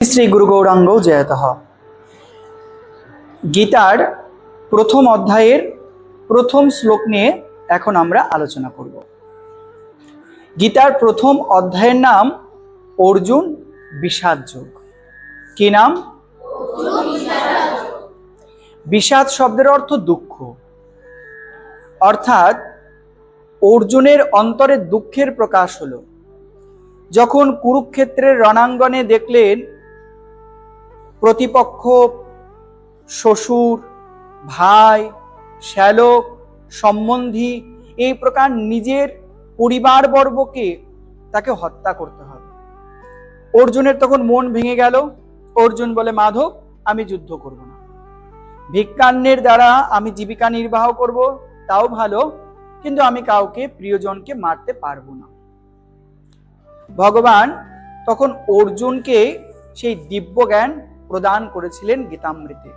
শ্রী গুরু গৌরাঙ্গ জয়তঃ। গীতার প্রথম অধ্যায়ের প্রথম শ্লোক নিয়ে এখন আমরা আলোচনা করব। গীতার প্রথম অধ্যায়ের নাম অর্জুন বিষাদ যোগ। কি নাম? বিষাদ শব্দের অর্থ দুঃখ, অর্থাৎ অর্জুনের অন্তরে দুঃখের প্রকাশ হলো যখন কুরুক্ষেত্রের রণাঙ্গনে দেখলেন প্রতিপক্ষ শ্বশুর, ভাই, শ্যালক, সম্বন্ধী এই প্রকার নিজের পরিবারবর্গকে তাকে হত্যা করতে হবে। অর্জুনের তখন মন ভেঙে গেল। অর্জুন বলে, মাধব, আমি যুদ্ধ করব না, ভিক্ষান্নের দ্বারা আমি জীবিকা নির্বাহ করব, তাও ভালো, কিন্তু আমি কাউকে প্রিয়জনকে মারতে পারবো না। ভগবান তখন অর্জুনকে সেই দিব্য জ্ঞান প্রদান করেছিলেন গীতামৃতে।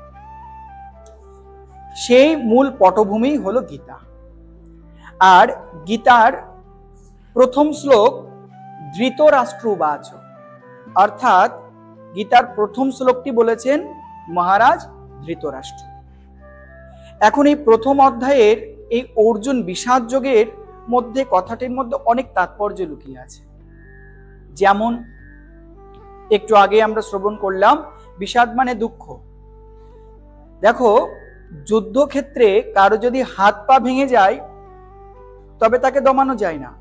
সেই মূল পটভূমি হলো গীতা। আর গীতার প্রথম শ্লোক ধৃতরাষ্ট্রবাচ, অর্থাৎ গীতার প্রথম শ্লোকটি বলেছেন মহারাজ ধৃতরাষ্ট্র। এখন এই প্রথম অধ্যায়ের এই অর্জুন বিষাদ যোগের মধ্যে কথাটির মধ্যে অনেক তাৎপর্য লুকিয়ে আছে। যেমন একটু আগে আমরা শ্রবণ করলাম, বিষাদ মানে দুঃখ। দেখো, যুদ্ধক্ষেত্রে কারো যদি হাত পা ভেঙে যায় তবে তাকে দমানো যায় না,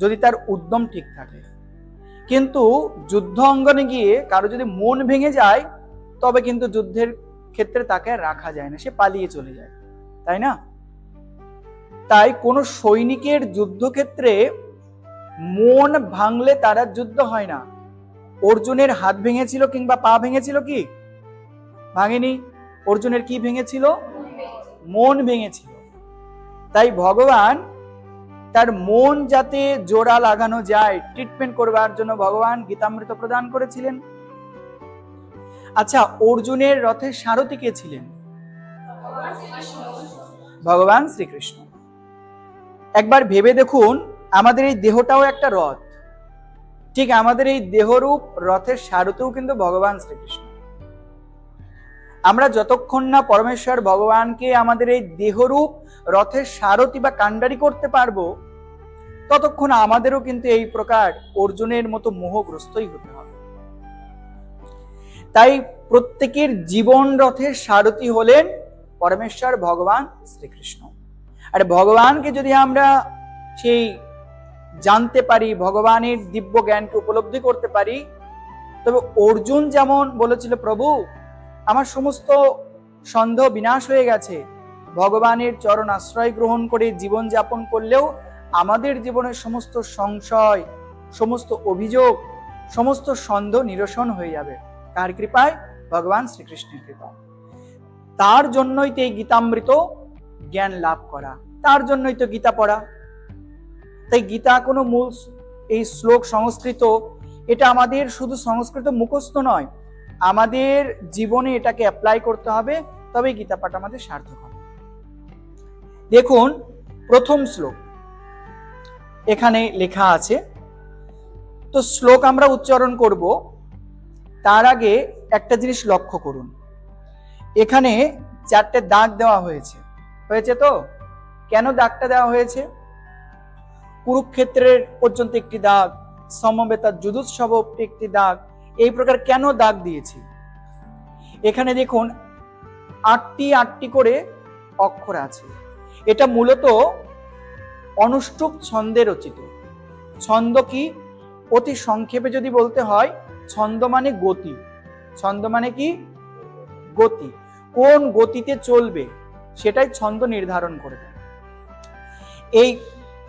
যদি তার উদ্যম ঠিক থাকে। কিন্তু যুদ্ধ অঙ্গনে গিয়ে কারো যদি মন ভেঙে যায় তবে কিন্তু যুদ্ধের ক্ষেত্রে তাকে রাখা যায় না, সে পালিয়ে চলে যায়, তাই না? তাই কোনো সৈনিকের যুদ্ধক্ষেত্রে মন ভাঙলে তারা যুদ্ধ হয় না। অর্জুনের হাত ভেঙেছিল কিংবা পা ভেঙেছিল কি? ভাঙেনি। অর্জুনের কি ভেঙেছিল? মন ভেঙেছিল। তাই ভগবান তার মন যাতে জোড়া লাগানো যায়, ট্রিটমেন্ট করবার জন্য ভগবান গীতামৃত প্রদান করেছিলেন। আচ্ছা, অর্জুনের রথের সারথি কে ছিলেন? ভগবান শ্রীকৃষ্ণ। একবার ভেবে দেখুন, আমাদের এই দেহটাও একটা রথ, ঠিক আমাদের এই দেহরূপ রথের সারথিও কিন্তু ভগবান শ্রীকৃষ্ণ। আমরা যতক্ষণ না পরমেশ্বর ভগবানকে আমাদের এই দেহরূপ রথের সারথি বা কাণ্ডারি করতে পারবো, ততক্ষণ আমাদেরও কিন্তু এই প্রকার অর্জুনের মতো মোহগ্রস্তই হতে হবে। তাই প্রত্যেকের জীবন রথের সারথি হলেন পরমেশ্বর ভগবান শ্রীকৃষ্ণ। আর ভগবানকে যদি আমরা সেই জানতে পারি, ভগবানের দিব্য জ্ঞানকে উপলব্ধি করতে পারি, তবে অর্জুন যেমন বলেছিল, প্রভু আমার সমস্ত সন্দেহ বিনাশ হয়ে গেছে, ভগবানের চরণ আশ্রয় গ্রহণ করে জীবন যাপন করলেও আমাদের জীবনের সমস্ত সংশয়, সমস্ত অভিযোগ, সমস্ত সন্দেহ নিরসন হয়ে যাবে। কার কৃপায়? ভগবান শ্রীকৃষ্ণের কৃপায়। তার জন্যই তো এই গীতামৃত জ্ঞান লাভ করা, তার জন্যই তো গীতা পড়া। তাই গীতা কোনো মূল এই শ্লোক সংস্কৃত, এটা আমাদের শুধু সংস্কৃত মুখস্থ নয়, আমাদের জীবনে এটাকে অ্যাপ্লাই করতে হবে, তবেই গীতা পাঠ আমাদের সার্থক হবে। দেখুন প্রথম শ্লোক এখানে লেখা আছে, তো শ্লোক আমরা উচ্চারণ করব তার আগে একটা জিনিস লক্ষ্য করুন। এখানে 4টে দাগ দেওয়া হয়েছে, হয়েছে তো? কেন দাগটা দেওয়া হয়েছে? কুরুক্ষেত্রের পর্যন্ত একটি দাগ, সমবেতা যুধুৎসব একটি দাগ, এই প্রকার কেন দাগ দিয়েছি? এখানে দেখুন 8টি করে অক্ষর আছে। এটা মূলত অনুষ্টুপ ছন্দে রচিত। ছন্দ কি? অতি সংক্ষেপে যদি বলতে হয়, ছন্দ মানে গতি। ছন্দ মানে কি? গতি। কোন গতিতে চলবে সেটাই ছন্দ নির্ধারণ করে দেয়। এই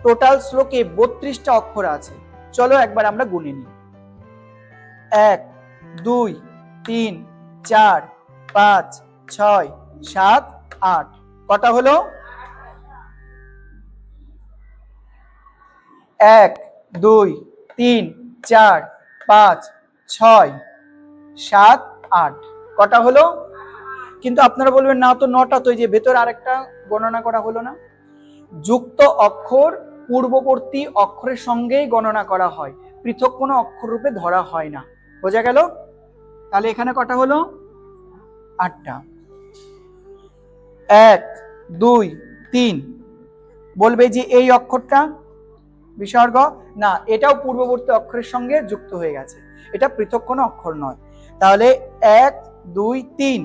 টোটাল শ্লোকে 32টা অক্ষর আছে। চলো একবার আমরা গুনে নিই। 1 2 3 4 5 6 7 8। কটা হলো? 1 2 3 4 5 6 7 8। কটা হলো? কিন্তু আপনারা বলবেন, না তো 9টা, তো এই যে ভেতরে আরেকটা গণনা করা হলো না। যুক্ত অক্ষর পূর্ববর্তী অক্ষরের সঙ্গেই গণনা করা হয়, পৃথক কোনো অক্ষর রূপে ধরা হয় না। বোঝা গেল? তাহলে এখানে কটা হলো? 8টা। 1 2 3 বলবে যে এই অক্ষরটা বিসর্গ না, এটাও পূর্ববর্তী অক্ষরের সঙ্গে যুক্ত হয়ে গেছে, এটা পৃথক কোনো অক্ষর নয়। তাহলে 1 2 3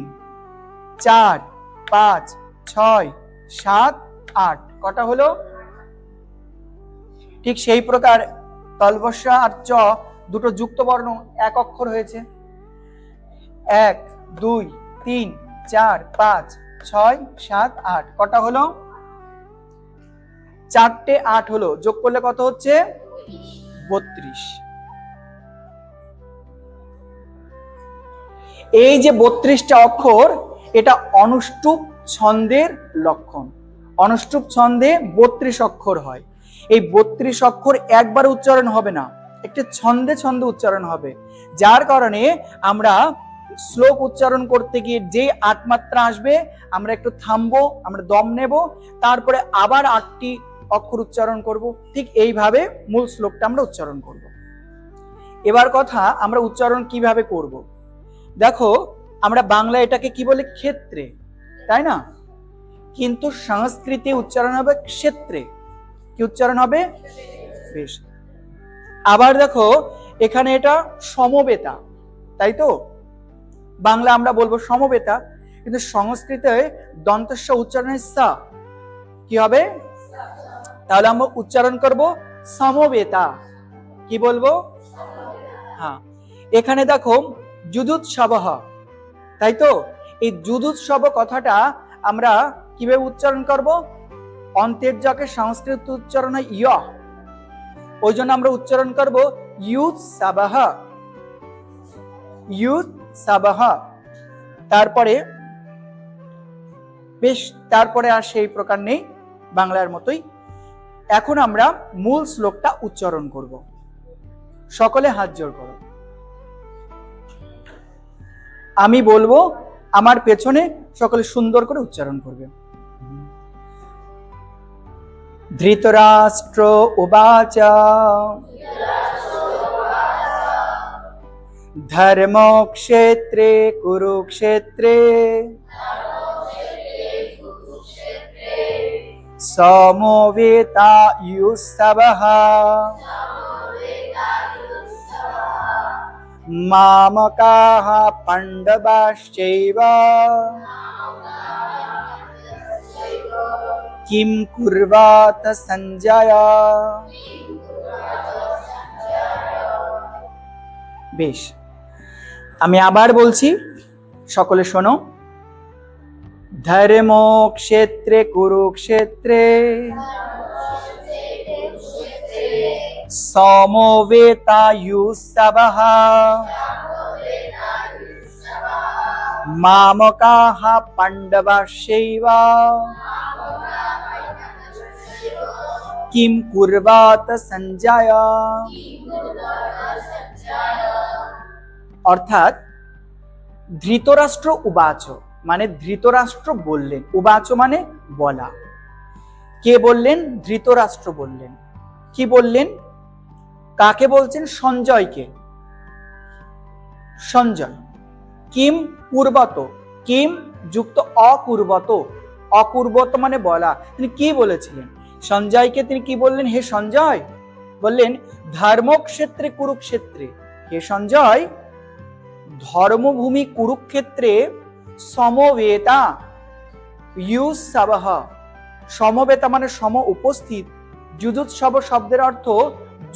4 5 6 7 8 কটা হলো? ঠিক সেই প্রকার তলবস্য আর চ দুটো যুক্ত বর্ণ এক অক্ষর হয়েছে। 1 2 3 4 5 6 7 8 কটা হলো? 4টে 8 হলো, যোগ করলে কত হচ্ছে? 32। এই যে 32টা অক্ষর, এটা অনুষ্টুপ ছন্দের লক্ষণ। অনুষ্টুপ ছন্দে 32 অক্ষর হয়। এই 32 অক্ষর একবার উচ্চারণ হবে না, একটা ছন্দে ছন্দে উচ্চারণ হবে, যার কারণে আমরা শ্লোক উচ্চারণ করতে গিয়ে যে 8 মাত্রা আসবে আমরা একটু থামবো, আমরা দম নেব, তারপরে আবার 8টি অক্ষর উচ্চারণ করব। ঠিক এইভাবে মূল শ্লোকটা আমরা উচ্চারণ করব। এবার কথা, আমরা উচ্চারণ কিভাবে করব? দেখো, আমরা বাংলা এটাকে কি বলে? ক্ষেত্রে, তাই না? কিন্তু সংস্কৃতে উচ্চারণ হবে ক্ষেত্রে। কি উচ্চারণ হবে? বেশ। আবার দেখো, এখানে এটা সমবেতা, তাই তো? বাংলা আমরা বলবো সমবেতা, কিন্তু সংস্কৃতে দন্তস্ব উচ্চারণে সা কি হবে? তাহলে আমরা উচ্চারণ করব সমবেতা। কি বলবো? হ্যাঁ। এখানে দেখো যুদুৎসবঃ, তাই তো? এই যুদুৎসব কথাটা আমরা কিভাবে উচ্চারণ করব? অন্তের যকে সংস্কৃত উচ্চারণ হয় ইয়, ওই জন্য আমরা উচ্চারণ করব ইউৎসবঃ, ইউৎসবঃ। তারপরে বেশ, তারপরে আর সেই প্রকার নেই, বাংলার মতোই। এখন আমরা মূল শ্লোকটা উচ্চারণ করব। সকলে হাত জোড় করো। আমি বলবো, আমার পেছনে সকলে সুন্দর করে উচ্চারণ করবে। ধৃতরাষ্ট্র উবাচ ধর্মক্ষেত্রে কুরুক্ষেত্রে সমবেতাयुत्सवः मामकाः पाण्डवाश्चैव किं कुर्वात सञ्जय। বেশ, আমি আবার বলছি, সকলে শোনো। ধর্মক্ষেত্রে কুরুক্ষেত্রে সমবেতাयुत्सवः मामकाः पाण्डवाश्चैव किं कुर्वात सञ्जय। অর্থাৎ ধৃতরাষ্ট্র উবাচ মানে ধৃতরাষ্ট্র বললেন, উবাচ মানে বলা। কে বললেন? ধৃতরাষ্ট্র বললেন। কি বললেন? কাকে বলছেন? সঞ্জয়কে। সঞ্জয়। কিম পূর্বত, কিম যুক্ত অকুর্বত, অকুর্বত মানে বলা। তিনি কি বলেছিলেন? সঞ্জয়কে তিনি কি বললেন? হে সঞ্জয়, বললেন ধর্মক্ষেত্রে কুরুক্ষেত্রে, হে সঞ্জয়, ধর্মভূমি কুরুক্ষেত্রে সমবেতা युत्सवः, সমবেতা মানে সম উপস্থিত, যুযুৎসব শব্দের অর্থ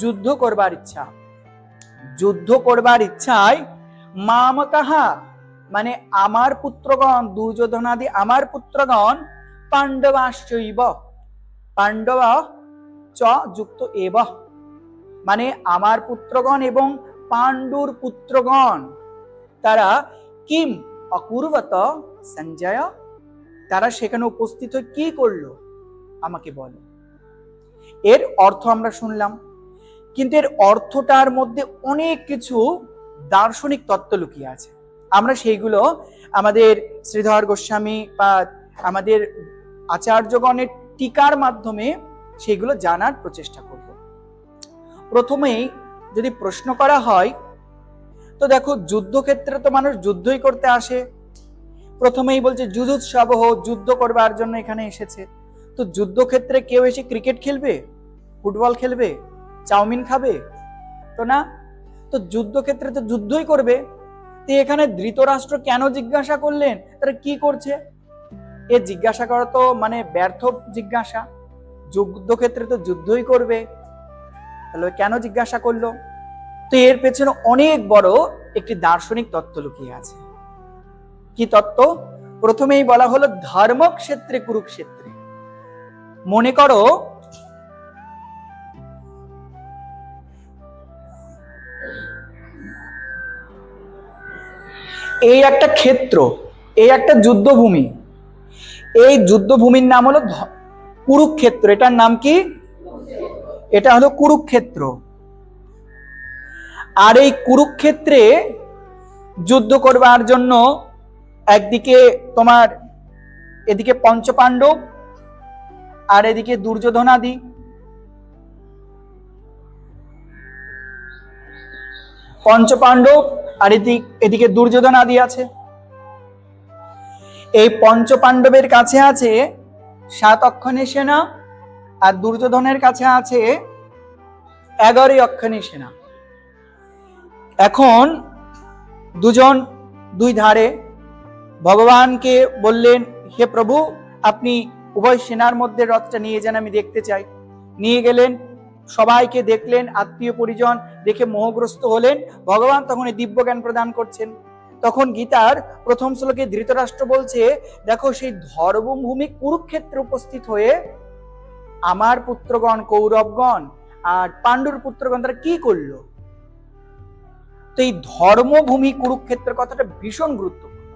যুদ্ধ করবার ইচ্ছা। যুদ্ধ করবার ইচ্ছায় মামকাহ মানে আমার পুত্রগণ, দুর্যোধনাদি আমার পুত্রগণ, পাণ্ডবাশ্চৈব, পাণ্ডব চ যুক্ত এব মানে আমার পুত্রগণ এবং পাণ্ডুর পুত্রগণ, তারা কিম অকুর্বত সঞ্জয়, তারা সেখানে উপস্থিত হয়ে কি করলো আমাকে বলো। এর অর্থ আমরা শুনলাম, কিন্তু এর অর্থটার মধ্যে অনেক কিছু দার্শনিক তত্ত্ব লুকিয়ে আছে। আমরা সেইগুলো আমাদের শ্রীধর গোস্বামী বা আমাদের আচার্যগণের টিকার মাধ্যমে সেগুলো জানার প্রচেষ্টা করব। প্রথমেই যদি প্রশ্ন করা হয়, তো দেখো যুদ্ধক্ষেত্রে তো মানুষ যুদ্ধই করতে আসে, প্রথমেই বলছে যুযুৎসবহ, যুদ্ধ করবার জন্য এখানে এসেছে। তো যুদ্ধক্ষেত্রে কেউ এসে ক্রিকেট খেলবে, ফুটবল খেলবে, চাউমিন খাবে? তো না। তো যুদ্ধক্ষেত্রে তো যুদ্ধই করবে। তো এখানে ধৃতরাষ্ট্র কেন জিজ্ঞাসা করলেন তারা কি করছে? এ জিজ্ঞাসা করা তো মানে ব্যর্থ জিজ্ঞাসা। যুদ্ধক্ষেত্রে তো যুদ্ধই করবে, তাহলে কেন জিজ্ঞাসা করলো? তো এর পেছনে অনেক বড় একটি দার্শনিক তত্ত্ব লুকিয়ে আছে। কি তত্ত্ব? প্রথমেই বলা হলো ধর্মক্ষেত্রে কুরুক্ষেত্রে। মনে করো এই একটা ক্ষেত্র, এই একটা যুদ্ধভূমি, এই যুদ্ধভূমির নাম হলো কুরুক্ষেত্র। এটার নাম কি? এটা হলো কুরুক্ষেত্র। আর এই কুরুক্ষেত্রে যুদ্ধ করবার জন্য একদিকে তোমার এদিকে পঞ্চপাণ্ডব আর এদিকে দুর্যোধনাদি। পঞ্চপাণ্ডব আর এদিকে দুর্যোধনাদি আছে। এই পঞ্চপাণ্ডবের কাছে আছে 7 অক্ষৌহিণী সেনা, আর দুর্যোধনের কাছে আছে 11 অক্ষৌহিণী সেনা। এখন দুজন দুই ধারে ভগবানকে বললেন, হে প্রভু আপনি উভয় সেনার মধ্যে রথটা নিয়ে যান, আমি দেখতে চাই। নিয়ে গেলেন, সবাইকে দেখলেন, আত্মীয় পরিজন দেখে মোহগ্রস্ত হলেন। ভগবান তখন এই দিব্য জ্ঞান প্রদান করছেন। তখন গীতার প্রথম শ্লোকে ধৃতরাষ্ট্র বলছে, দেখো সেই ধর্মভূমি কুরুক্ষেত্রে উপস্থিত হয়ে আমার পুত্রগণ কৌরবগণ আর পাণ্ডুর পুত্রগণ তারা কি করলো? তো এই ধর্মভূমি কুরুক্ষেত্রের কথাটা ভীষণ গুরুত্বপূর্ণ,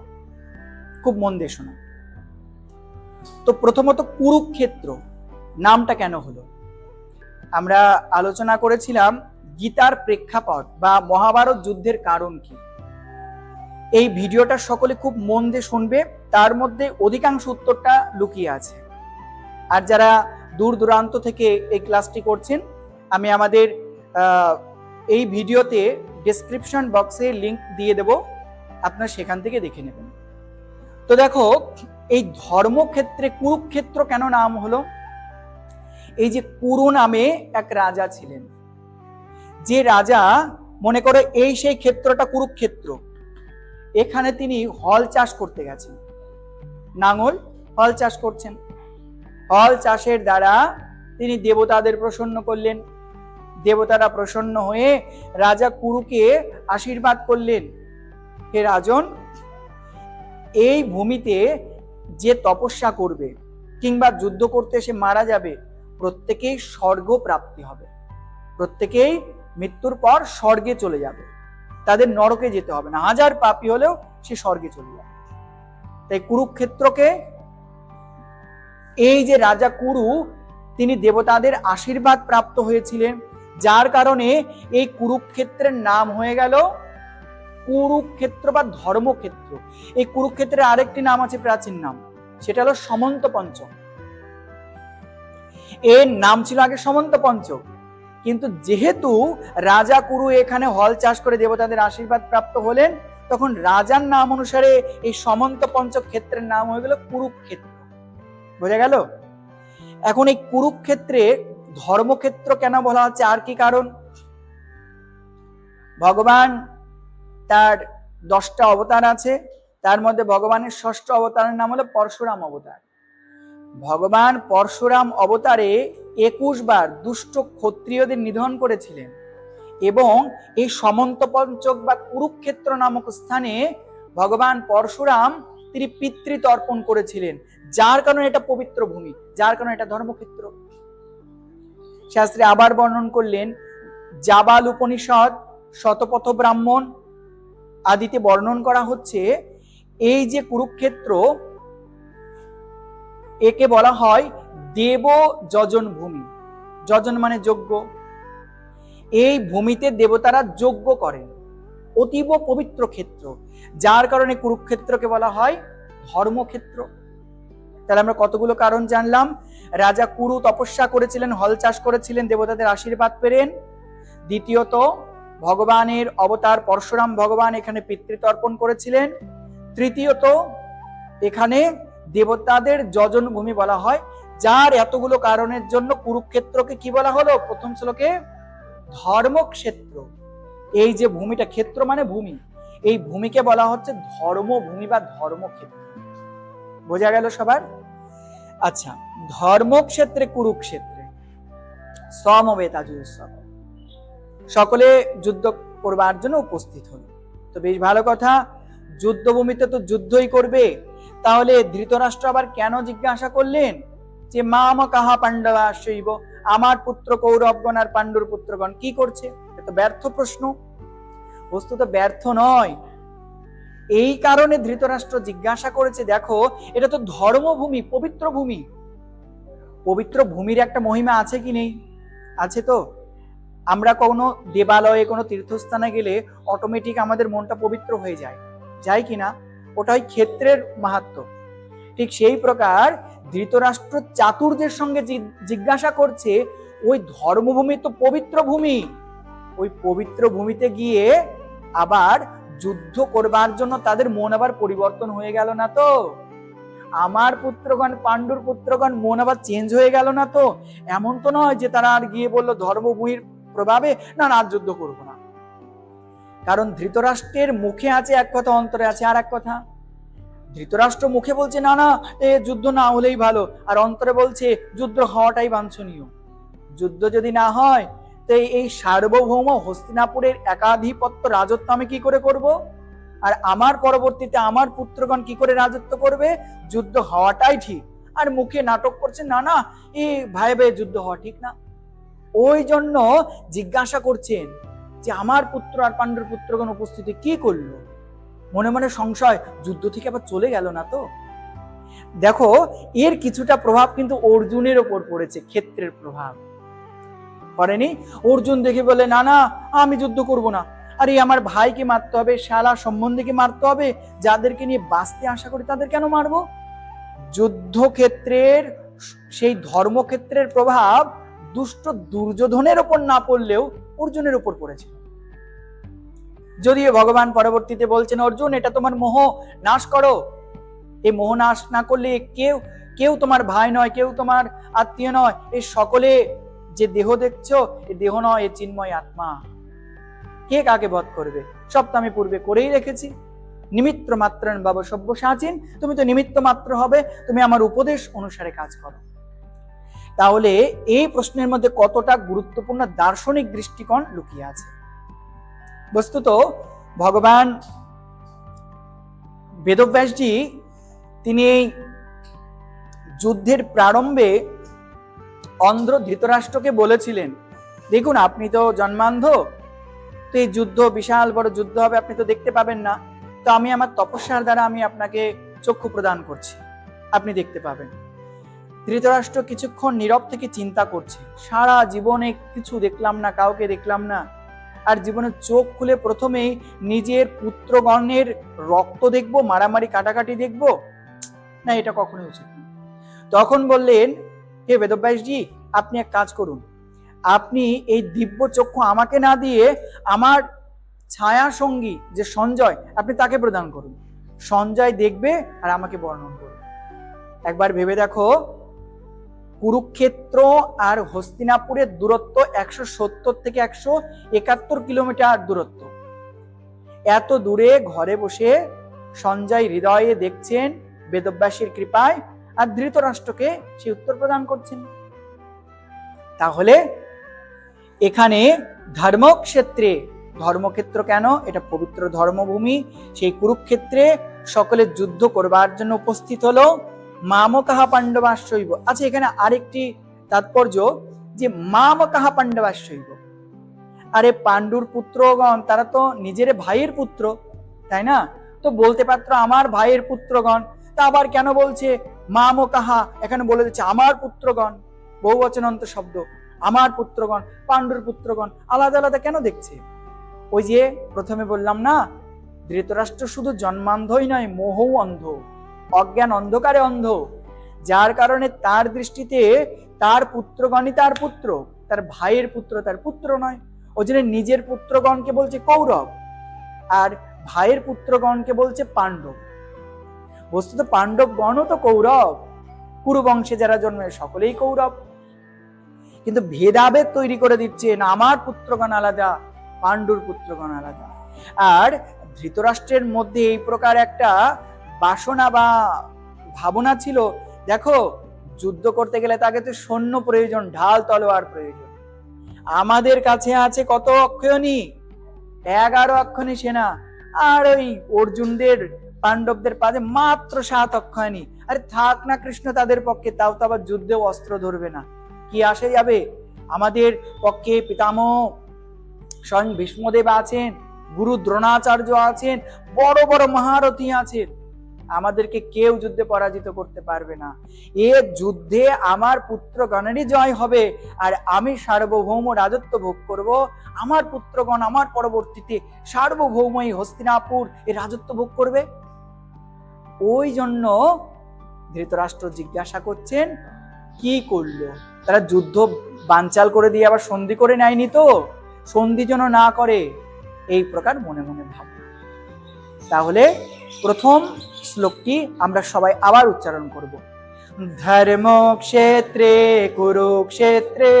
খুব মন দিয়ে শোনো। তো প্রথমত কুরুক্ষেত্র নামটা কেন হলো? আমরা আলোচনা করেছিলাম গীতার প্রেক্ষাপট বা মহাভারত যুদ্ধের কারণ কি। এই ভিডিওটা সকলে খুব মন দিয়ে শুনবে, তার মধ্যে অধিকাংশ উত্তরটা লুকিয়ে আছে। আর যারা দূর দূরান্ত থেকে এই ক্লাসটি করছেন, আমি আমাদের এই ভিডিওতে ডেসক্রিপশন বক্সে লিংক দিয়ে দেব, আপনারা সেখান থেকে দেখে নেবেন। তো দেখো এই ধর্মক্ষেত্রে কুরুক্ষেত্র কেন নাম হলো? এই যে কুরু নামে এক রাজা ছিলেন, যে রাজা মনে করে এই সেই ক্ষেত্রটা কুরুক্ষেত্র, এখানে তিনি হল চাষ করতে গেছেন, নাঙল হল চাষ করছেন। হল চাষের দ্বারা তিনি দেবতাদের প্রসন্ন করলেন। দেবতারা প্রসন্ন হয়ে রাজা কুরুকে আশীর্বাদ করলেন, হে রাজন, এই ভূমিতে যে তপস্যা করবে কিংবা যুদ্ধ করতে এসে মারা যাবে, প্রত্যেকেই স্বর্গ প্রাপ্তি হবে, প্রত্যেকেই মৃত্যুর পর স্বর্গে চলে যাবে, তাদের নরকে যেতে হবে না, হাজার পাপী হলেও সে স্বর্গে চলে যাবে। তাই কুরুক্ষেত্রকে, এই যে রাজা কুরু তিনি দেবতাদের আশীর্বাদ প্রাপ্ত হয়েছিলেন, যার কারণে এই কুরুক্ষেত্রের নাম হয়ে গেল কুরুক্ষেত্র বা ধর্মক্ষেত্র। এই কুরুক্ষেত্রের আরেকটি নাম আছে, প্রাচীন নাম, সেটা হলো সমন্ত পঞ্চক। এর নাম ছিল আগে সমন্ত পঞ্চক, কিন্তু যেহেতু রাজা কুরু এখানে হল চাষ করে দেবতাদের আশীর্বাদ প্রাপ্ত হলেন, তখন রাজার নাম অনুসারে এই সমন্ত পঞ্চক ক্ষেত্রের নাম হয়ে গেল কুরুক্ষেত্র। বোঝা গেল? এখন এই কুরুক্ষেত্রে ধর্মক্ষেত্র কেন বলা হচ্ছে, আর কি কারণ? ভগবান তার 10টা অবতার আছে, তার মধ্যে ভগবানের 6ষ্ঠ অবতারের নাম হলো পরশুরাম অবতার। ভগবান পরশুরাম অবতারে 21 বার দুষ্ট ক্ষত্রিয়দের নিধন করেছিলেন, এবং এই সমন্ত পঞ্চক বা কুরুক্ষেত্র নামক স্থানে ভগবান পরশুরাম তিনি পিতৃতর্পণ করেছিলেন, যার কারণে এটা পবিত্র ভূমি, যার কারণে এটা ধর্মক্ষেত্র। শাস্ত্রে আবার বর্ণন করলেন, জাবাল উপনিষদ শতপথ ব্রাহ্মণ আদিতে বর্ণন করা হচ্ছে, এই যে কুরুক্ষেত্র, একে বলা হয় দেব যজন ভূমি। যজন মানে যজ্ঞ। এই ভূমিতে দেবতারা যজ্ঞ করেন, অতীব পবিত্র ক্ষেত্র, যার কারণে কুরুক্ষেত্রকে বলা হয় ধর্মক্ষেত্র। তাহলে আমরা কতগুলো কারণ জানলাম। রাজা কুরু তপস্যা করেছিলেন, হল চাষ করেছিলেন, দেবতাদের আশীর্বাদ পেলেন। দ্বিতীয়ত, ভগবানের অবতার পরশুরাম ভগবান এখানে পিতৃতর্পণ করেছিলেন। তৃতীয়ত, এখানে দেবতাদের যজন ভূমি বলা হয়, যার এতগুলো কারণের জন্য কুরুক্ষেত্রকে কি বলা হলো প্রথম শ্লোকে? ধর্মক্ষেত্র। এই যে ভূমিটা, ক্ষেত্র মানে ভূমি, এই ভূমিকে বলা হচ্ছে ধর্মভূমি বা ধর্মক্ষেত্র। বোঝা গেল সবার? আচ্ছা, ধর্মক্ষেত্রে কুরুক্ষেত্রে সমবেতাজুৎসব, সকলে যুদ্ধ করবার জন্য উপস্থিত হলো। তো বেশ ভালো কথা, যুদ্ধভূমিতে তো যুদ্ধই করবে। তাহলে ধৃতরাষ্ট্র আবার কেন জিজ্ঞাসা করলেন যে মাম কাহা পাণ্ডবা শৈব, আমার পুত্র কৌরবগণ আর পাণ্ডুর পুত্রগণ কি করছে? এটা ব্যর্থ প্রশ্ন। বস্তুত ব্যর্থ নয়, এই কারণে ধৃতরাষ্ট্র জিজ্ঞাসা করেছে, দেখো এটা তো ধর্মভূমি, পবিত্র ভূমি। পবিত্র ভূমির একটা মহিমা আছে কি নেই? আছে তো। আমরা কোনো দেবালয়ে, কোনো তীর্থস্থানে গেলে অটোমেটিক আমাদের মনটা পবিত্র হয়ে যায়, যায় কিনা? ওটাই ক্ষেত্রের মাহাত্ম্য। ঠিক সেই প্রকার ধৃতরাষ্ট্র চাতুর্যের সঙ্গে জিজ্ঞাসা করছে, ওই ধর্মভূমি তো পবিত্র ভূমি, ওই পবিত্র ভূমিতে গিয়ে আবার যুদ্ধ করবার জন্য তাদের মন আবার পরিবর্তন হয়ে গেল না তো? আমার পুত্রগণ, পাণ্ডুর পুত্রগণ মন আবার চেঞ্জ হয়ে গেল না তো? এমন তো নয় যে তারা আর গিয়ে বললো ধর্মভূমির প্রভাবে না না যুদ্ধ করবো না। কারণ ধৃতরাষ্ট্রের মুখে আছে এক কথা, অন্তরে আছে আর এক কথা। ধৃতরাষ্ট্র মুখে বলছে না না এ যুদ্ধ না হলেই ভালো, আর অন্তরে বলছে যুদ্ধ হওয়াটাই বাঞ্ছনীয়। যুদ্ধ যদি না হয় তো এই সার্বভৌম হস্তিনাপুরের একাধিপত্য রাজত্ব আমি কি করে করব? আর আমার পরবর্তীতে আমার পুত্রগণ কি করে রাজত্ব করবে? যুদ্ধ হওয়াটাই ঠিক। আর মুখে নাটক করছে না না এই ভাই ভাই যুদ্ধ হওয়া ঠিক না। ওই জন্য জিজ্ঞাসা করছেন যে আমার পুত্র আর পাণ্ডুর পুত্রগণ উপস্থিতি কি করলো? মনে মনে সংশয়, যুদ্ধ থেকে আবার চলে গেল না তো? দেখো, এর কিছুটা প্রভাব কিন্তু অর্জুনের ওপর পড়েছে, ক্ষেত্রের প্রভাব পড়েনি? অর্জুন দেখে বলে না না আমি যুদ্ধ করব না, আরে আমার ভাইকে মারতে হবে, শালা সম্বন্ধীকে মারতে হবে, যাদেরকে নিয়ে বাঁচতে আশা করি তাদের কেন মারবো? যুদ্ধক্ষেত্রের সেই ধর্মক্ষেত্রের প্রভাব দুষ্ট দুর্যোধনের ওপর না পড়লেও অর্জুনের উপর পড়েছিল। যদিও ভগবান পরবর্তীতে বলছেন, অর্জুন এটা তোমার মোহ নাশ করো, এই মোহ নাশ না করলে কেউ কেউ তোমার ভাই নয়, কেউ তোমার আত্মীয় নয়, এই সকলে যে দেহ দেখছো এ দেহ নয়, এ চিন্ময় আত্মা। কে কাকে বধ করবে সব তো আমি পূর্বে করেই রেখেছি। নিমিত্ত মাত্রান বাবা সভ্য সাচিন, তুমি তো নিমিত্ত মাত্র হবে, তুমি আমার উপদেশ অনুসারে কাজ করো। তাহলে এই প্রশ্নের মধ্যে কতটা গুরুত্বপূর্ণ দার্শনিক দৃষ্টিকোণ লুকিয়ে আছে। বস্তুত ভগবান বেদব্যাসজি তিনি এই যুদ্ধের প্রারম্ভে অন্ধ্র ধৃতরাষ্ট্রকে বলেছিলেন, দেখুন আপনি তো জন্মান্ধ, তো এই যুদ্ধ বিশাল বড় যুদ্ধ হবে, আপনি তো দেখতে পাবেন না, তো আমি আমার তপস্যার দ্বারা আমি আপনাকে চক্ষু প্রদান করছি, আপনি দেখতে পাবেন। ধৃতরাষ্ট্র কিছুক্ষণ নীরব থেকে চিন্তা করছে, সারা জীবনে কিছু দেখলাম না, কাউকে দেখলাম না, আর জীবনে চোখ খুলে প্রথমেই নিজের পুত্রগণের রক্ত দেখবো, মারামারি কাটাকাটি দেখবো না, এটা কখনোই উচিত না। তখন বললেন, হে বেদব্যাসজি আপনি এক কাজ করুন, আপনি এই দিব্য চক্ষু আমাকে না দিয়ে আমার ছায়া সঙ্গী যে সঞ্জয়, আপনি তাকে প্রদান করুন, সঞ্জয় দেখবে আর আমাকে বর্ণন করুন। একবার ভেবে দেখো, কুরুক্ষেত্র আর হস্তিনাপুরের দূরত্ব 170 থেকে 171 কিলোমিটার দূরত্ব। এত দূরে ঘরে বসে সঞ্জয় হৃদয়ে দেখছেন বেদব্যাসের কৃপায়, আর ধৃতরাষ্ট্রকে সে উত্তর প্রদান করছেন। তাহলে এখানে ধর্মক্ষেত্রে, ধর্মক্ষেত্র কেন? এটা পবিত্র ধর্মভূমি, সেই কুরুক্ষেত্রে সকলে যুদ্ধ করবার জন্য উপস্থিত হলো। মামকাহা পাণ্ডবাশ্বৈব। আচ্ছা, এখানে আরেকটি তাৎপর্য যে মামকাহা পাণ্ডবাশ্বৈব, আরে পাণ্ডুর পুত্রগণ তারা তো নিজের ভাইয়ের পুত্র, তাই না? তো বলতে পারতো আমার ভাইয়ের পুত্রগণ, তা আবার কেন বলছে মামকাহা? এখানে বলে দিচ্ছে আমার পুত্রগণ, বহুবচনান্ত শব্দ, আমার পুত্রগণ, পাণ্ডুর পুত্রগণ, আলাদা আলাদা কেন দেখছে? ওই যে প্রথমে বললাম না, ধৃতরাষ্ট্র শুধু জন্মান্ধই নয়, মোহও অন্ধ, অজ্ঞান অন্ধকারে অন্ধ, যার কারণে তার দৃষ্টিতে তার পুত্রগণই তার পুত্র, তার ভাইয়ের পুত্র তার পুত্র নয়। ওই জন্য নিজের পুত্রগণকে বলছে কৌরব, আর ভাইয়ের পুত্রগণকে বলছে পাণ্ডব। বস্তুত পাণ্ডবগণও তো কৌরব, কুরু বংশে যারা জন্মে সকলেই কৌরব, কিন্তু ভেদাভেদ তৈরি করে দিচ্ছেন, আমার পুত্রগণ আলাদা, পাণ্ডুর পুত্রগণ আলাদা। আর ধৃতরাষ্ট্রের মধ্যে এই প্রকার একটা বাসনা বা ভাবনা ছিল, দেখো যুদ্ধ করতে গেলে তাকে তো সৈন্য প্রয়োজন, ঢাল তলোয়ার প্রয়োজন। আমাদের কাছে আছে কত অক্ষয়ণী, 11 অক্ষয়ণী সেনা, আর ওই অর্জুনদের পাণ্ডবদের পাশে মাত্র 7 অক্ষয়ণী। আরে থাক না কৃষ্ণ তাদের পক্ষে, তাও তো আবার যুদ্ধেও অস্ত্র ধরবে না, কি আসে যাবে? আমাদের পক্ষে পিতামহ স্বয়ং ভীষ্মদেব আছেন, গুরু দ্রোণাচার্য আছেন, বড় বড় মহারথী আছেন, আমাদেরকে কেউ যুদ্ধে পরাজিত করতে পারবে না। এ যুদ্ধে আমার পুত্রগণেরই জয় হবে, আর আমি সার্বভৌম রাজত্ব ভোগ করব। আমার পুত্রগণ আমার পরবর্তীতে সার্বভৌমই হস্তিনাপুর এ রাজত্ব ভোগ করবে। ওই জন্য ধৃতরাষ্ট্র জিজ্ঞাসা করছেন কি করলো? তারা যুদ্ধ বানচাল করে দিয়ে আবার সন্ধি করে নেয়নি তো? সন্ধি যেন না করে, এই প্রকার মনে মনে ভাবনা। তাহলে প্রথম শ্লোকটি আমরা সবাই আবার উচ্চারণ করব। ধর্মক্ষেত্রে কুরুক্ষেত্রে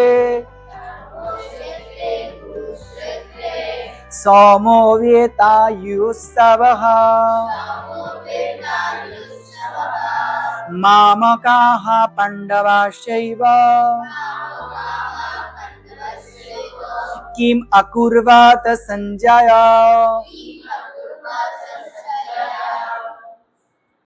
সমবেতায়ুৎসবঃ মামকাঃ পাণ্ডবাশ্চৈব কিম অকুর্বত সঞ্জয়।